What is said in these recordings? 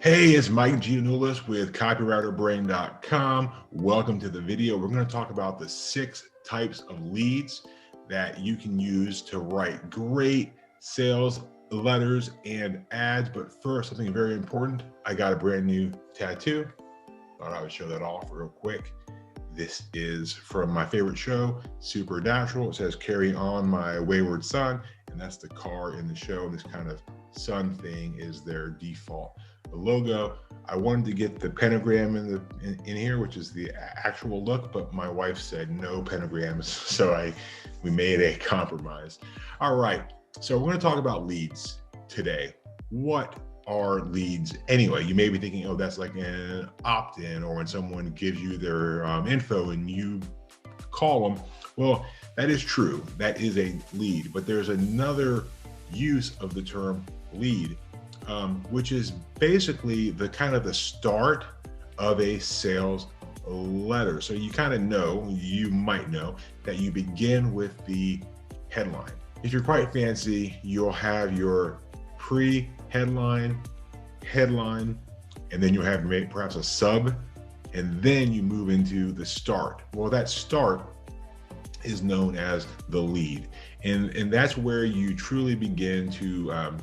Hey, it's Mike Giannoulis with copywriterbrain.com. Welcome to the video. We're going to talk about the 6 types of leads that you can use to write great sales letters and ads. But first, something very important. I got a brand new tattoo. Thought I would show that off real quick. This is from my favorite show, Supernatural. It says, "Carry on, my wayward son." And that's the car in the show. This kind of sun thing is their default logo. I wanted to get the pentagram in here, which is the actual look, but my wife said no pentagrams, so we made a compromise. All right, so we're going to talk about leads today. What are leads anyway? You may be thinking, oh, that's like an opt-in, or when someone gives you their info and you call them. Well, that is true. That is a lead, but there's another use of the term lead, which is basically the kind of the start of a sales letter. So you kind of know, you might know that you begin with the headline. If you're quite fancy, you'll have your pre-headline, headline, and then you'll have perhaps a sub, and then you move into the start. Well, that start is known as the lead. And that's where you truly begin to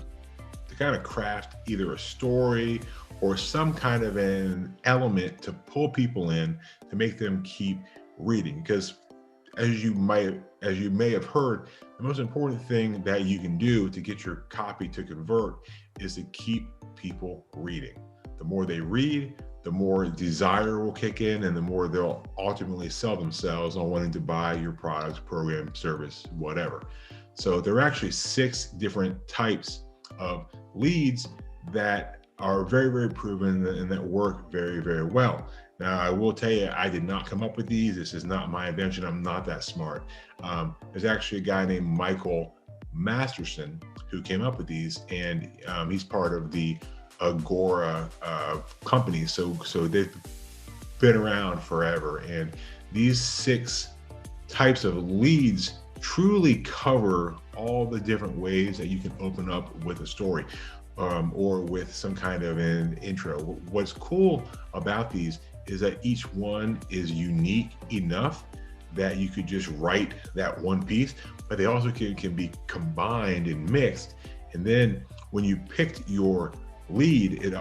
kind of craft either a story or some kind of an element to pull people in to make them keep reading. Because as you may have heard, the most important thing that you can do to get your copy to convert is to keep people reading. The more they read, the more desire will kick in, and the more they'll ultimately sell themselves on wanting to buy your products, program, service, whatever. So there are actually 6 different types of leads that are very, very proven and that work very, very well. Now, I will tell you, I did not come up with these. This is not my invention. I'm not that smart. There's actually a guy named Michael Masterson who came up with these, and he's part of the Agora company. So they've been around forever. And these 6 types of leads truly cover all the different ways that you can open up with a story or with some kind of an intro. What's cool about these is that each one is unique enough that you could just write that one piece, but they also can be combined and mixed. And then when you picked your lead, it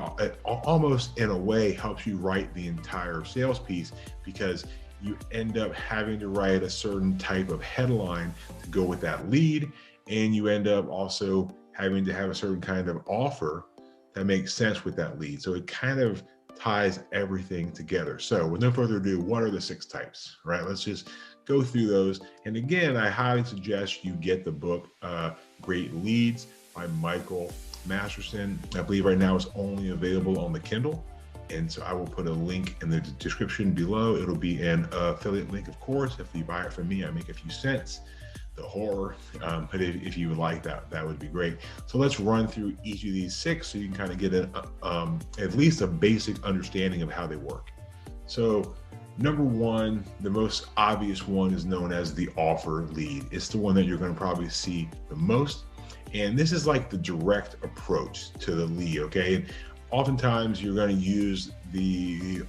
almost in a way helps you write the entire sales piece, because you end up having to write a certain type of headline to go with that lead. And you end up also having to have a certain kind of offer that makes sense with that lead. So it kind of ties everything together. So with no further ado, what are the 6 types, right? Let's just go through those. And again, I highly suggest you get the book, Great Leads by Michael Masterson. I believe right now it's only available on the Kindle. And so I will put a link in the description below. It'll be an affiliate link, of course. If you buy it from me, I make a few cents. The horror, but if you would like that, that would be great. So let's run through each of these 6 so you can kind of get at least a basic understanding of how they work. So number 1, the most obvious one, is known as the offer lead. It's the one that you're going to probably see the most. And this is like the direct approach to the lead, okay? And oftentimes you're going to use the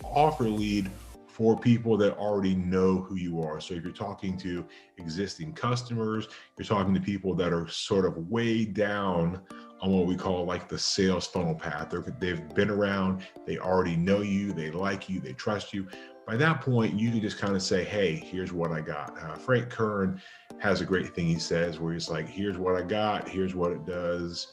offer lead for people that already know who you are. So if you're talking to existing customers, you're talking to people that are sort of way down on what we call like the sales funnel path. They've been around, they already know you, they like you, they trust you. By that point, you can just kind of say, hey, here's what I got. Frank Kern has a great thing he says where he's like, here's what I got, here's what it does,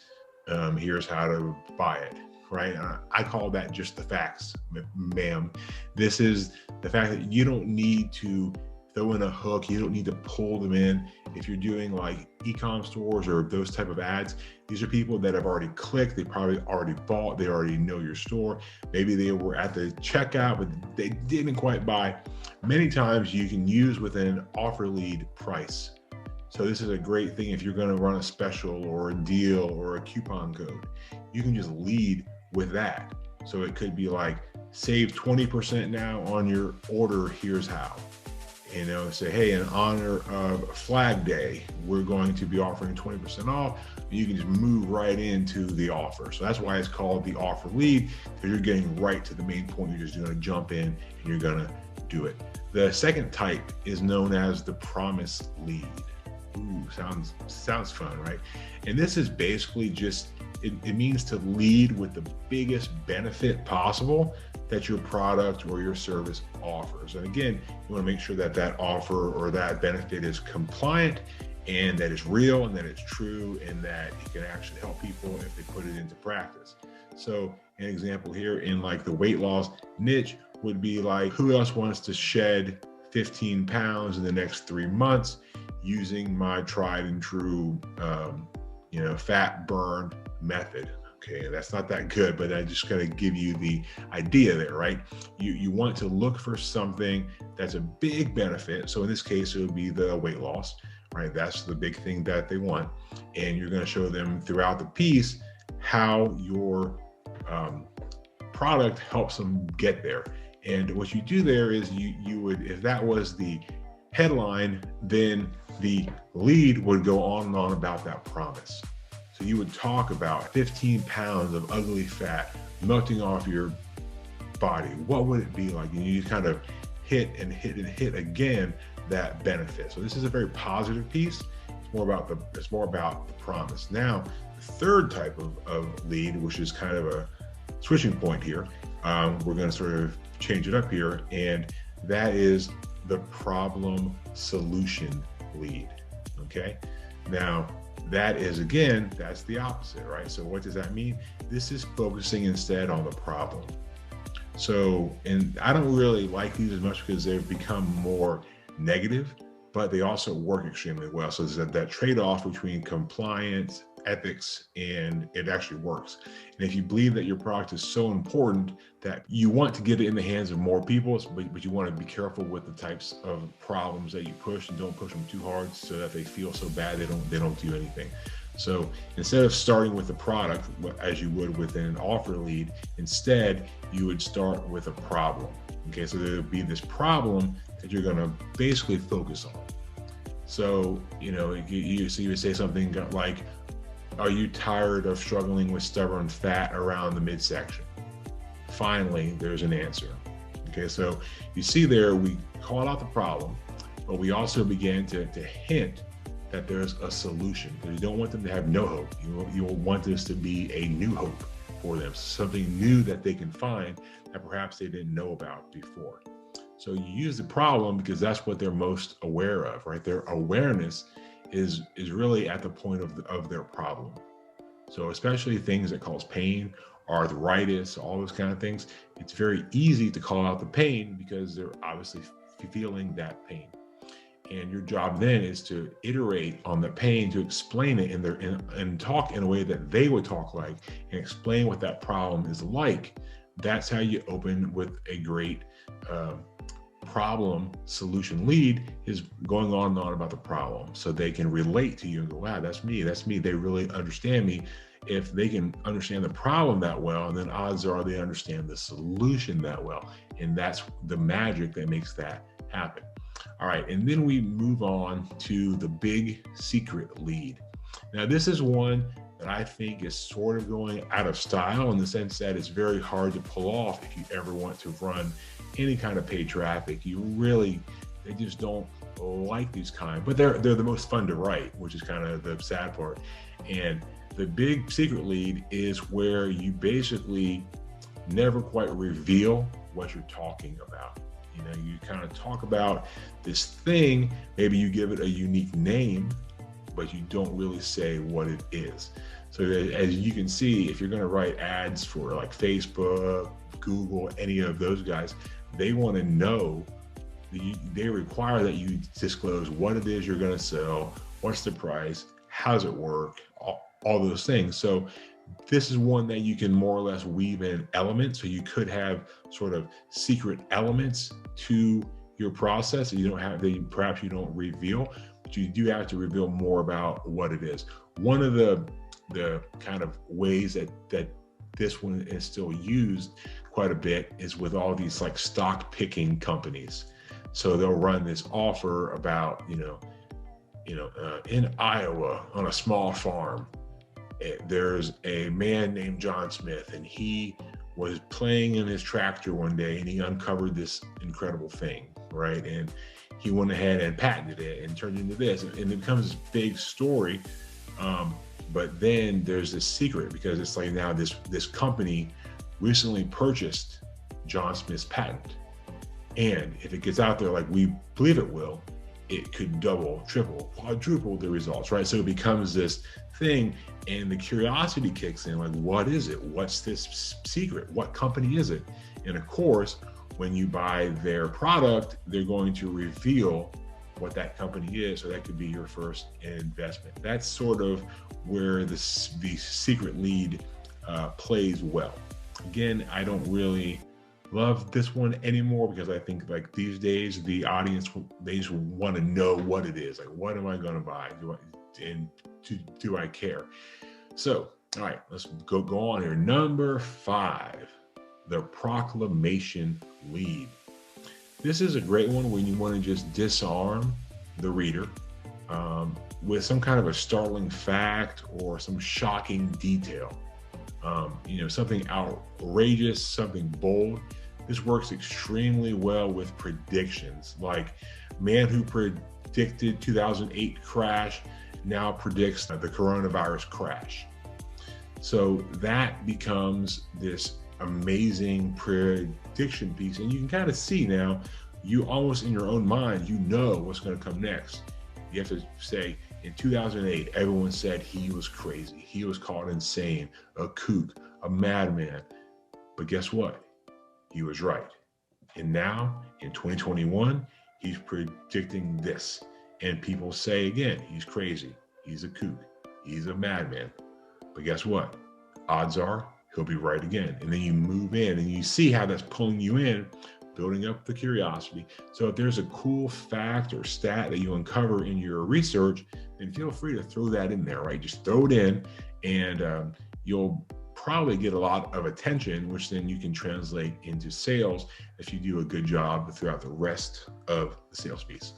here's how to buy it. Right? I call that just the facts, ma'am. This is the fact that you don't need to throw in a hook. You don't need to pull them in. If you're doing like e-com stores or those type of ads, these are people that have already clicked. They probably already bought. They already know your store. Maybe they were at the checkout, but they didn't quite buy. Many times you can use within an offer lead price. So this is a great thing if you're going to run a special or a deal or a coupon code. You can just lead with that. So it could be like, save 20% now on your order, here's how. say, hey, in honor of Flag Day, we're going to be offering 20% off. You can just move right into the offer. So that's why it's called the offer lead, because you're getting right to the main point. You're just going to jump in and you're going to do it. The second type is known as the promise lead. Ooh, sounds fun, right? And this is basically just, it means to lead with the biggest benefit possible that your product or your service offers. And again, you want to make sure that that offer or that benefit is compliant and that it's real and that it's true and that it can actually help people if they put it into practice. So an example here in like the weight loss niche would be like, who else wants to shed 15 pounds in the next 3 months using my tried and true, fat burn method? Okay, that's not that good, but I just gotta give you the idea there, right? You want to look for something that's a big benefit. So in this case, it would be the weight loss, right? That's the big thing that they want. And you're gonna show them throughout the piece how your product helps them get there. And what you do there is you would, if that was the headline, then the lead would go on and on about that promise. So you would talk about 15 pounds of ugly fat melting off your body. What would it be like? And you kind of hit and hit and hit again that benefit. So this is a very positive piece. It's more about the promise. Now, the third type of lead, which is kind of a switching point here, we're going to sort of change it up here, and that is the problem solution lead. Okay. Now, that is, again, that's the opposite, right? So what does that mean? This is focusing instead on the problem. So, and I don't really like these as much because they've become more negative, but they also work extremely well. So there's that trade-off between compliance, ethics, and it actually works. And if you believe that your product is so important that you want to get it in the hands of more people, but you want to be careful with the types of problems that you push, and don't push them too hard so that they feel so bad they don't do anything. So instead of starting with the product as you would with an offer lead, instead you would start with a problem. Okay, so there'll be this problem that you're going to basically focus on. So you would say something like, are you tired of struggling with stubborn fat around the midsection? Finally, there's an answer. Okay, so you see there, we call out the problem, but we also began to hint that there's a solution. Because you don't want them to have no hope. You want this to be a new hope for them, something new that they can find that perhaps they didn't know about before. So you use the problem because that's what they're most aware of, right? Their awareness is really at the point of their problem. So especially things that cause pain, arthritis, all those kind of things, it's very easy to call out the pain because they're obviously feeling that pain. And your job then is to iterate on the pain, to explain it and talk in a way that they would talk like, and explain what that problem is like. That's how you open with a great problem solution lead, is going on and on about the problem so they can relate to you and go, wow, that's me. They really understand me. If they can understand the problem that well, then odds are they understand the solution that well. And that's the magic that makes that happen. All right, and then we move on to the big secret lead. Now, this is one that I think is sort of going out of style in the sense that it's very hard to pull off if you ever want to run any kind of paid traffic. They just don't like these kind, but they're the most fun to write, which is kind of the sad part. And the big secret lead is where you basically never quite reveal what you're talking about. You kind of talk about this thing, maybe you give it a unique name, but you don't really say what it is. So as you can see, if you're going to write ads for like Facebook, Google, any of those guys, they want to know, they require that you disclose what it is you're going to sell, what's the price, how does it work, all those things. So this is one that you can more or less weave in elements. So you could have sort of secret elements to your process that perhaps you don't reveal, but you do have to reveal more about what it is. One of the kind of ways that this one is still used quite a bit is with all these like stock picking companies. So they'll run this offer about, in Iowa on a small farm, there's a man named John Smith, and he was playing in his tractor one day and he uncovered this incredible thing, right? And he went ahead and patented it and turned it into this, and it becomes this big story. But then there's this secret, because it's like now this company recently purchased John Smith's patent. And if it gets out there like we believe it will, it could double, triple, quadruple the results, right? So it becomes this thing, and the curiosity kicks in, like, what is it? What's this secret? What company is it? And of course, when you buy their product, they're going to reveal what that company is. So that could be your first investment. That's sort of where the secret lead plays well. Again, I don't really love this one anymore, because I think like these days, the audience, they just want to know what it is. Like, what am I going to buy? Do I care? So, all right, let's go on here. Number 5, the Proclamation Lead. This is a great one when you want to just disarm the reader with some kind of a startling fact or some shocking detail. Something outrageous, something bold. This works extremely well with predictions, like man who predicted 2008 crash now predicts the coronavirus crash. So that becomes this amazing prediction piece, and you can kind of see now, you almost in your own mind, you know what's going to come next. You have to say, in 2008, everyone said he was crazy. He was called insane, a kook, a madman. But guess what? He was right. And now, in 2021, he's predicting this. And people say again, he's crazy, he's a kook, he's a madman. But guess what? Odds are he'll be right again. And then you move in and you see how that's pulling you in, building up the curiosity. So if there's a cool fact or stat that you uncover in your research, then feel free to throw that in there, right? Just throw it in, and you'll probably get a lot of attention, which then you can translate into sales if you do a good job throughout the rest of the sales piece.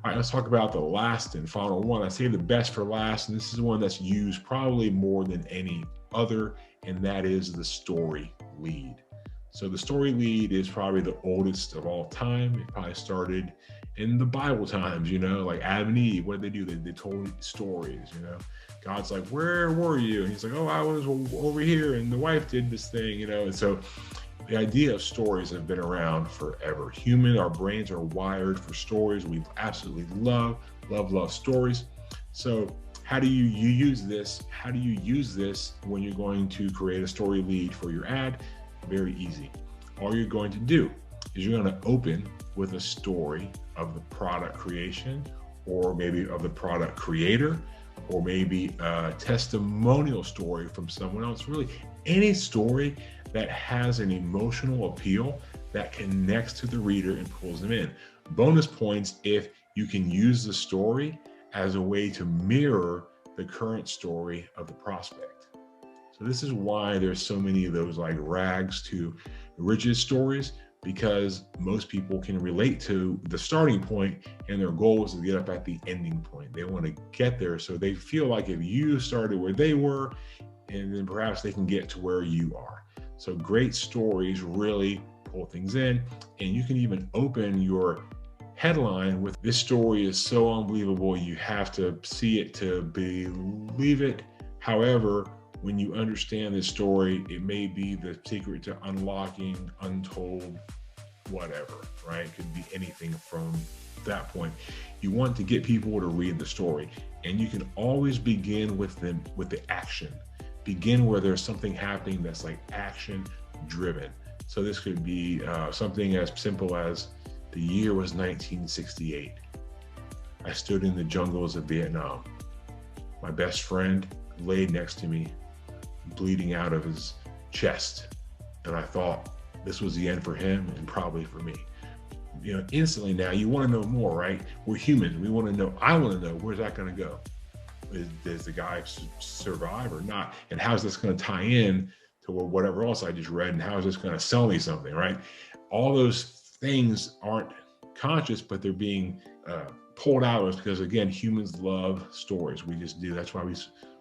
All right, let's talk about the last and final one. I say the best for last, and this is one that's used probably more than any other, and that is the story lead. So the story lead is probably the oldest of all time. It probably started in the Bible times, like Adam and Eve. What did they do? They told stories, God's like, where were you? And he's like, oh, I was over here, and the wife did this thing, And so the idea of stories have been around forever. Our brains are wired for stories. We absolutely love stories. So how do you use this? How do you use this when you're going to create a story lead for your ad? Very easy. All you're going to do is you're going to open with a story of the product creation, or maybe of the product creator, or maybe a testimonial story from someone else. Really, any story that has an emotional appeal that connects to the reader and pulls them in. Bonus points if you can use the story as a way to mirror the current story of the prospect. So this is why there's so many of those like rags to riches stories, because most people can relate to the starting point, and their goal is to get up at the ending point. They want to get there. So they feel like if you started where they were, and then perhaps they can get to where you are. So great stories really pull things in, and you can even open your headline with, this story is so unbelievable, you have to see it to believe it. However, when you understand this story, it may be the secret to unlocking untold whatever, right? It could be anything from that point. You want to get people to read the story, and you can always begin with the action. Begin where there's something happening that's like action driven. So this could be something as simple as, the year was 1968. I stood in the jungles of Vietnam. My best friend laid next to me, bleeding out of his chest. And I thought this was the end for him and probably for me. Instantly now you want to know more, right? We're humans. We want to know. I want to know, where's that going to go? Does the guy survive or not? And how's this going to tie in to whatever else I just read? And how is this going to sell me something, right? All those things aren't conscious, but they're being pulled out of us because, again, humans love stories. We just do. That's why we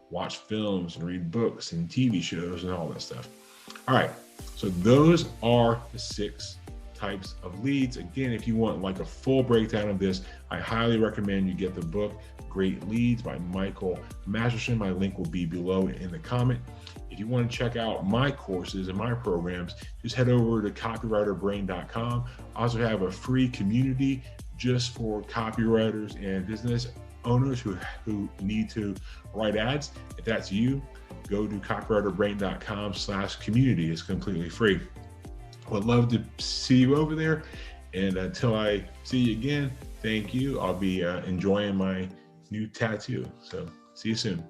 watch films and read books and TV shows and all that stuff. All right, so those are the 6 types of leads. Again, if you want like a full breakdown of this, I highly recommend you get the book Great Leads by Michael Masterson. My link will be below in the comment. If you want to check out my courses and my programs, just head over to copywriterbrain.com. I also have a free community just for copywriters and business owners who need to write ads. If that's you, go to copywriterbrain.com/community. It's completely free. Would love to see you over there. And until I see you again, thank you. I'll be enjoying my new tattoo. So see you soon.